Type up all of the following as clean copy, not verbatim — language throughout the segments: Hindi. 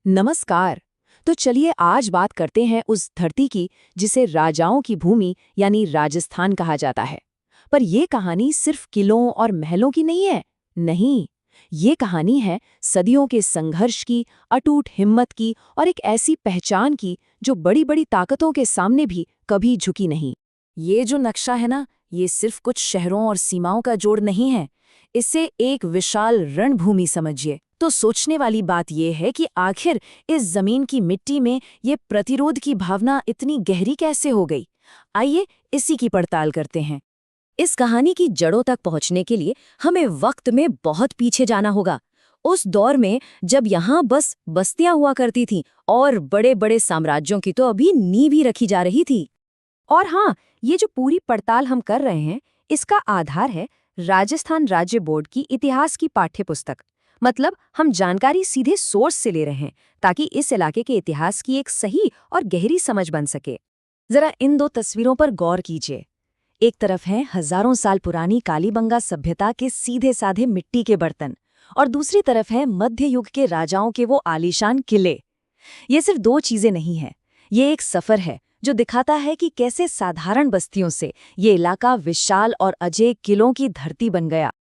नमस्कार। तो चलिए आज बात करते हैं उस धरती की जिसे राजाओं की भूमि यानी राजस्थान कहा जाता है। पर ये कहानी सिर्फ किलों और महलों की नहीं है। नहीं, ये कहानी है सदियों के संघर्ष की, अटूट हिम्मत की और एक ऐसी पहचान की जो बड़ी-बड़ी ताकतों के सामने भी कभी झुकी नहीं। ये जो नक्शा है ना, ये सिर्फ कुछ शहरों और सीमाओं का जोड़ नहीं है। इसे एक विशाल रणभूमि समझिए। तो सोचने वाली बात यह है कि आखिर इस जमीन की मिट्टी में ये प्रतिरोध की भावना इतनी गहरी कैसे हो गई। आइए इसी की पड़ताल करते हैं। इस कहानी की जड़ों तक पहुंचने के लिए हमें वक्त में बहुत पीछे जाना होगा। उस दौर में जब यहाँ बस बस्तियां हुआ करती थीं और बड़े बड़े साम्राज्यों की तो अभी नींव ही रखी जा रही थी। और हाँ, ये जो पूरी पड़ताल हम कर रहे हैं, इसका आधार है राजस्थान राज्य बोर्ड की इतिहास की पाठ्यपुस्तक। मतलब हम जानकारी सीधे सोर्स से ले रहे हैं ताकि इस इलाके के इतिहास की एक सही और गहरी समझ बन सके। जरा इन दो तस्वीरों पर गौर कीजिए। एक तरफ है हजारों साल पुरानी कालीबंगा सभ्यता के सीधे साधे मिट्टी के बर्तन और दूसरी तरफ है मध्य युग के राजाओं के वो आलीशान किले। ये सिर्फ दो चीजें नहीं हैं, ये एक सफर है जो दिखाता है कि कैसे साधारण बस्तियों से ये इलाका विशाल और अजय किलों की धरती बन गया।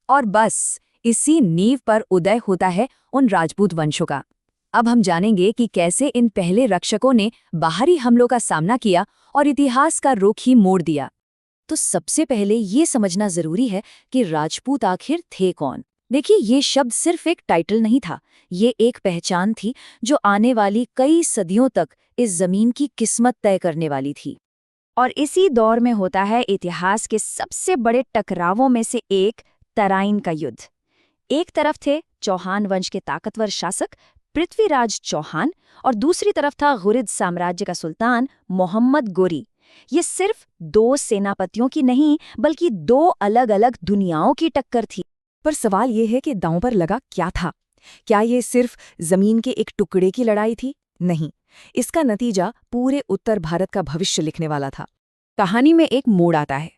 और बस इसी नींव पर उदय होता है उन राजपूत वंशों का। अब हम जानेंगे कि कैसे इन पहले रक्षकों ने बाहरी हमलों का सामना किया और इतिहास का रुख ही मोड़ दिया। तो सबसे पहले ये समझना जरूरी है कि राजपूत आखिर थे कौन। देखिए, ये शब्द सिर्फ एक टाइटल नहीं था, ये एक पहचान थी जो आने वाली कई सदियों तक इस जमीन की किस्मत तय करने वाली थी। और इसी दौर में होता है इतिहास के सबसे बड़े टकरावों में से एक, तराइन का युद्ध। एक तरफ थे चौहान वंश के ताकतवर शासक पृथ्वीराज चौहान और दूसरी तरफ था गुरिद साम्राज्य का सुल्तान मोहम्मद गोरी। ये सिर्फ दो सेनापतियों की नहीं बल्कि दो अलग अलग दुनियाओं की टक्कर थी। पर सवाल ये है कि दांव पर लगा क्या था? क्या ये सिर्फ जमीन के एक टुकड़े की लड़ाई थी? नहीं, इसका नतीजा पूरे उत्तर भारत का भविष्य लिखने वाला था। कहानी में एक मोड़ आता है।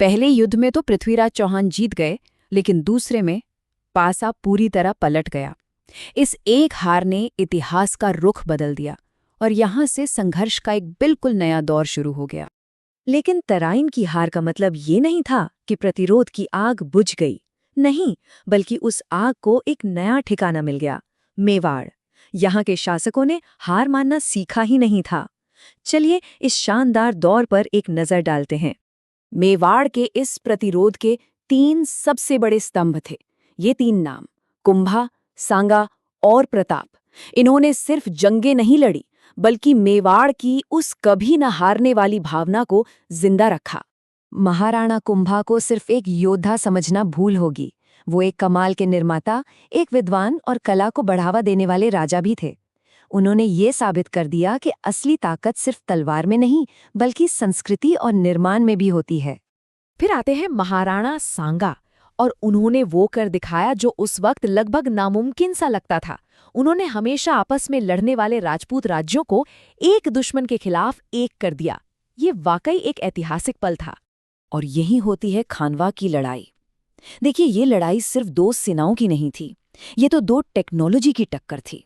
पहले युद्ध में तो पृथ्वीराज चौहान जीत गए, लेकिन दूसरे में पासा पूरी तरह पलट गया। इस एक हार ने इतिहास का रुख बदल दिया और यहाँ से संघर्ष का एक बिल्कुल नया दौर शुरू हो गया। लेकिन तराइन की हार का मतलब ये नहीं था कि प्रतिरोध की आग बुझ गई। नहीं, बल्कि उस आग को एक नया ठिकाना मिल गया, मेवाड़। यहाँ के शासकों ने हार मानना सीखा ही नहीं था। चलिए इस शानदार दौर पर एक नजर डालते हैं। मेवाड़ के इस प्रतिरोध के तीन सबसे बड़े स्तंभ थे। ये तीन नाम, कुंभा, सांगा और प्रताप। इन्होंने सिर्फ जंगें नहीं लड़ी बल्कि मेवाड़ की उस कभी न हारने वाली भावना को जिंदा रखा। महाराणा कुंभा को सिर्फ एक योद्धा समझना भूल होगी। वो एक कमाल के निर्माता, एक विद्वान और कला को बढ़ावा देने वाले राजा भी थे। उन्होंने ये साबित कर दिया कि असली ताकत सिर्फ तलवार में नहीं बल्कि संस्कृति और निर्माण में भी होती है। फिर आते हैं महाराणा सांगा और उन्होंने वो कर दिखाया जो उस वक्त लगभग नामुमकिन सा लगता था। उन्होंने हमेशा आपस में लड़ने वाले राजपूत राज्यों को एक दुश्मन के खिलाफ एक कर दिया। ये वाकई एक ऐतिहासिक पल था। और यही होती है खानवा की लड़ाई। देखिए, ये लड़ाई सिर्फ दो सेनाओं की नहीं थी, ये तो दो टेक्नोलॉजी की टक्कर थी।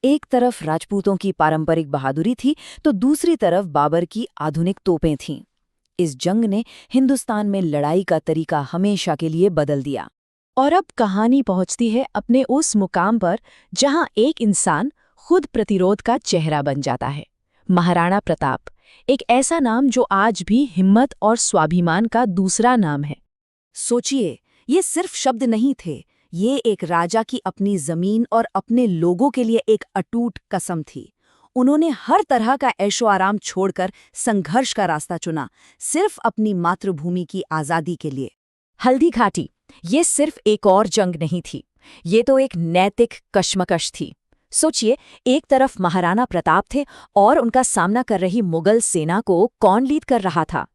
एक तरफ राजपूतों की पारंपरिक बहादुरी थी तो दूसरी तरफ बाबर की आधुनिक तोपें थीं। इस जंग ने हिंदुस्तान में लड़ाई का तरीका हमेशा के लिए बदल दिया। और अब कहानी पहुंचती है अपने उस मुकाम पर जहां एक इंसान खुद प्रतिरोध का चेहरा बन जाता है, महाराणा प्रताप। एक ऐसा नाम जो आज भी हिम्मत और स्वाभिमान का दूसरा नाम है। सोचिए, ये सिर्फ शब्द नहीं थे, ये एक राजा की अपनी जमीन और अपने लोगों के लिए एक अटूट कसम थी। उन्होंने हर तरह का ऐशो आराम छोड़कर संघर्ष का रास्ता चुना, सिर्फ अपनी मातृभूमि की आजादी के लिए। हल्दी घाटी ये सिर्फ एक और जंग नहीं थी, ये तो एक नैतिक कश्मकश थी। सोचिए, एक तरफ महाराणा प्रताप थे और उनका सामना कर रही मुगल सेना को कौन लीड कर रहा था?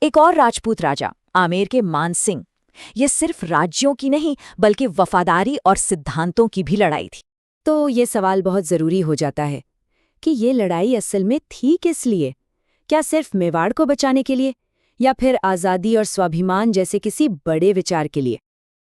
एक और राजपूत राजा, आमेर के मान सिंह। ये सिर्फ राज्यों की नहीं बल्कि वफादारी और सिद्धांतों की भी लड़ाई थी। तो ये सवाल बहुत जरूरी हो जाता है कि ये लड़ाई असल में थी किस लिए? क्या सिर्फ मेवाड़ को बचाने के लिए या फिर आज़ादी और स्वाभिमान जैसे किसी बड़े विचार के लिए?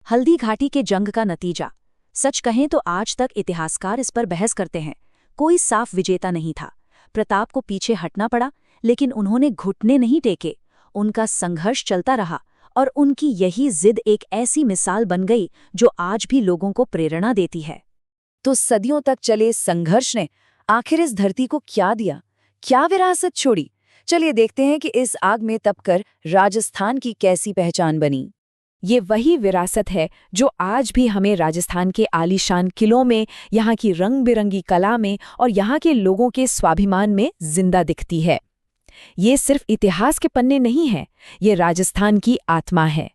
हल्दी घाटी के जंग का नतीजा, सच कहें तो आज तक इतिहासकार इस पर बहस करते हैं। कोई साफ विजेता नहीं था। प्रताप को पीछे हटना पड़ा, लेकिन उन्होंने घुटने नहीं टेके। उनका संघर्ष चलता रहा और उनकी यही जिद एक ऐसी मिसाल बन गई जो आज भी लोगों को प्रेरणा देती है। तो सदियों तक चले इस संघर्ष ने आखिर इस धरती को क्या दिया, क्या विरासत छोड़ी? चलिए देखते हैं कि इस आग में तपकर राजस्थान की कैसी पहचान बनी। ये वही विरासत है जो आज भी हमें राजस्थान के आलीशान किलों में, यहाँ की रंग बिरंगी कला में और यहाँ के लोगों के स्वाभिमान में जिंदा दिखती है। ये सिर्फ इतिहास के पन्ने नहीं हैं, ये राजस्थान की आत्मा है।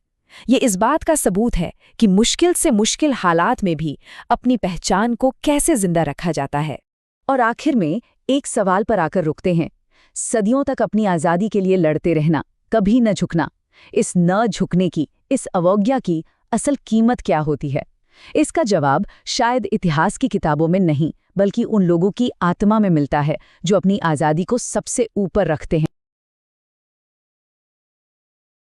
ये इस बात का सबूत है कि मुश्किल से मुश्किल हालात में भी अपनी पहचान को कैसे जिंदा रखा जाता है। और आखिर में एक सवाल पर आकर रुकते हैं। सदियों तक अपनी आज़ादी के लिए लड़ते रहना, कभी न झुकना, इस न झुकने की, इस अवज्ञा की असल कीमत क्या होती है? इसका जवाब शायद इतिहास की किताबों में नहीं, बल्कि उन लोगों की आत्मा में मिलता है जो अपनी आज़ादी को सबसे ऊपर रखते हैं।